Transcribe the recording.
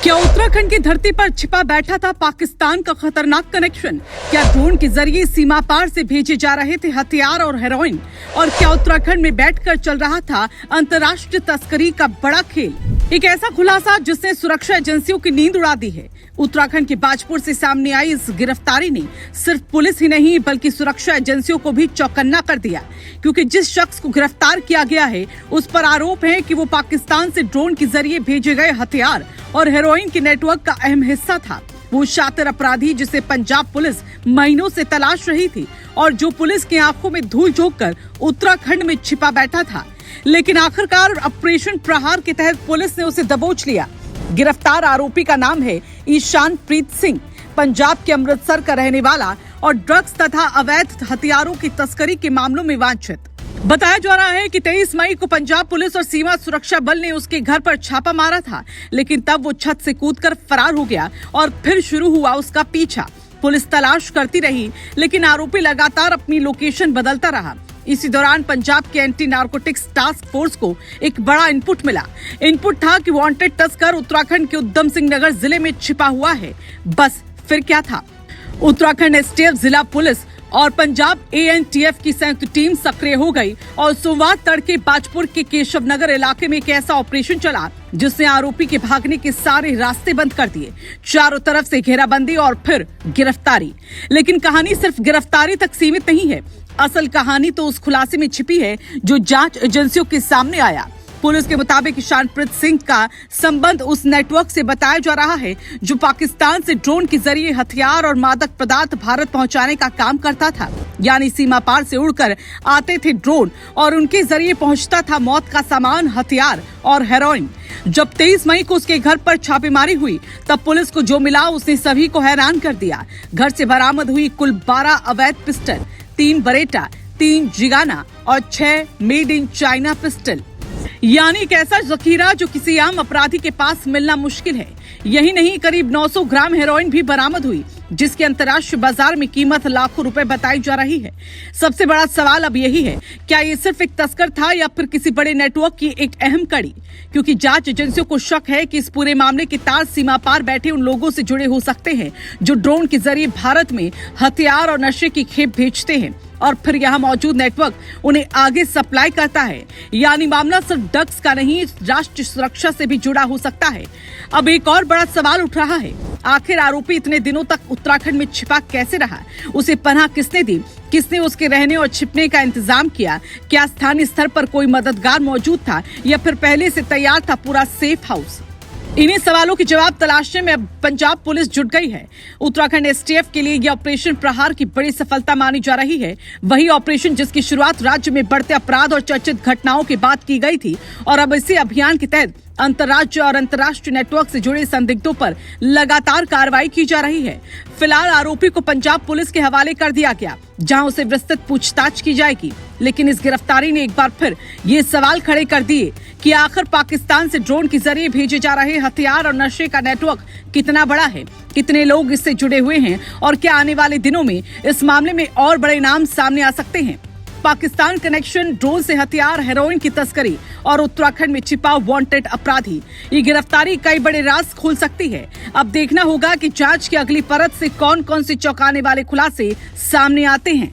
क्या उत्तराखंड की धरती पर छिपा बैठा था पाकिस्तान का खतरनाक कनेक्शन? क्या ड्रोन के जरिए सीमा पार से भेजे जा रहे थे हथियार और हेरोइन? और क्या उत्तराखंड में बैठकर चल रहा था अंतर्राष्ट्रीय तस्करी का बड़ा खेल? एक ऐसा खुलासा जिसने सुरक्षा एजेंसियों की नींद उड़ा दी है। उत्तराखंड के बाजपुर से सामने आई इस गिरफ्तारी ने सिर्फ पुलिस ही नहीं बल्कि सुरक्षा एजेंसियों को भी चौकन्ना कर दिया, क्योंकि जिस शख्स को गिरफ्तार किया गया है उस पर आरोप है कि वो पाकिस्तान से ड्रोन के जरिए भेजे गए हथियार और हेरोइन के नेटवर्क का अहम हिस्सा था। वो शातिर अपराधी जिसे पंजाब पुलिस महीनों से तलाश रही थी और जो पुलिस की आंखों में धूल झोंककर उत्तराखंड में छिपा बैठा था, लेकिन आखिरकार ऑपरेशन प्रहार के तहत पुलिस ने उसे दबोच लिया। गिरफ्तार आरोपी का नाम है ईशान प्रीत सिंह, पंजाब के अमृतसर का रहने वाला और ड्रग्स तथा अवैध हथियारों की तस्करी के मामलों में वांछित। बताया जा रहा है कि 23 मई को पंजाब पुलिस और सीमा सुरक्षा बल ने उसके घर पर छापा मारा था, लेकिन तब वो छत से कूदकर फरार हो गया और फिर शुरू हुआ उसका पीछा। पुलिस तलाश करती रही, लेकिन आरोपी लगातार अपनी लोकेशन बदलता रहा। इसी दौरान पंजाब के एंटी नारकोटिक्स टास्क फोर्स को एक बड़ा इनपुट मिला। इनपुट था कि वांटेड तस्कर उत्तराखंड के उधम सिंह नगर जिले में छिपा हुआ है। बस फिर क्या था? उत्तराखंड एसटीएफ, जिला पुलिस और पंजाब एएनटीएफ की संयुक्त टीम सक्रिय हो गई और सोमवार तड़के बाजपुर के केशव नगर इलाके में एक ऐसा ऑपरेशन चला जिसने आरोपी के भागने के सारे रास्ते बंद कर दिए। चारों तरफ से घेराबंदी और फिर गिरफ्तारी। लेकिन कहानी सिर्फ गिरफ्तारी तक सीमित नहीं है। असल कहानी तो उस खुलासे में छिपी है जो जांच एजेंसियों के सामने आया। पुलिस के मुताबिक ईशानप्रीत सिंह का संबंध उस नेटवर्क से बताया जा रहा है जो पाकिस्तान से ड्रोन के जरिए हथियार और मादक पदार्थ भारत पहुंचाने का काम करता था। यानी सीमा पार से उड़कर आते थे ड्रोन और उनके जरिए पहुंचता था मौत का सामान, हथियार और हेरोइन। जब 23 मई को उसके घर पर छापेमारी हुई तब पुलिस को जो मिला उसने सभी को हैरान कर दिया। घर से बरामद हुई कुल 12 अवैध पिस्टल, 3 बरेटा, 3 जिगाना और 6 मेड इन चाइना पिस्टल। यानी एक ऐसा जखीरा जो किसी आम अपराधी के पास मिलना मुश्किल है। यही नहीं, करीब 900 ग्राम हेरोइन भी बरामद हुई, जिसकी अंतर्राष्ट्रीय बाजार में कीमत लाखों रुपए बताई जा रही है। सबसे बड़ा सवाल अब यही है, क्या ये सिर्फ एक तस्कर था या फिर किसी बड़े नेटवर्क की एक अहम कड़ी? क्योंकि जांच एजेंसियों को शक है कि इस पूरे मामले के तार सीमा पार बैठे उन लोगों से जुड़े हो सकते हैं जो ड्रोन के जरिए भारत में हथियार और नशे की खेप भेजते हैं और फिर यहाँ मौजूद नेटवर्क उन्हें आगे सप्लाई करता है। यानी मामला सिर्फ ड्रग्स का नहीं, राष्ट्रीय सुरक्षा से भी जुड़ा हो सकता है। अब एक और बड़ा सवाल उठ रहा है, आखिर आरोपी इतने दिनों तक उत्तराखंड में छिपा कैसे रहा? उसे पनाह किसने दी? किसने उसके रहने और छिपने का इंतजाम किया? क्या स्थानीय स्तर पर कोई मददगार मौजूद था या फिर पहले से तैयार था पूरा सेफ हाउस? इन्हीं सवालों के जवाब तलाशने में अब पंजाब पुलिस जुट गई है। उत्तराखंड एसटीएफ के लिए यह ऑपरेशन प्रहार की बड़ी सफलता मानी जा रही है। वही ऑपरेशन जिसकी शुरुआत राज्य में बढ़ते अपराध और चर्चित घटनाओं के बाद की गई थी और अब इसी अभियान के तहत अंतर्राज्य और अंतर्राष्ट्रीय नेटवर्क से जुड़े संदिग्धों पर लगातार कार्रवाई की जा रही है। फिलहाल आरोपी को पंजाब पुलिस के हवाले कर दिया गया, जहां उसे विस्तृत पूछताछ की जाएगी। लेकिन इस गिरफ्तारी ने एक बार फिर ये सवाल खड़े कर दिए कि आखिर पाकिस्तान से ड्रोन के जरिए भेजे जा रहे हथियार और नशे का नेटवर्क कितना बड़ा है, कितने लोग इससे जुड़े हुए हैं और क्या आने वाले दिनों में इस मामले में और बड़े नाम सामने आ सकते हैं? पाकिस्तान कनेक्शन, ड्रोन से हथियार, हेरोइन की तस्करी और उत्तराखंड में छिपा वांटेड अपराधी, ये गिरफ्तारी कई बड़े राज खोल सकती है। अब देखना होगा कि जांच की अगली परत से कौन कौन से चौंकाने वाले खुलासे सामने आते हैं।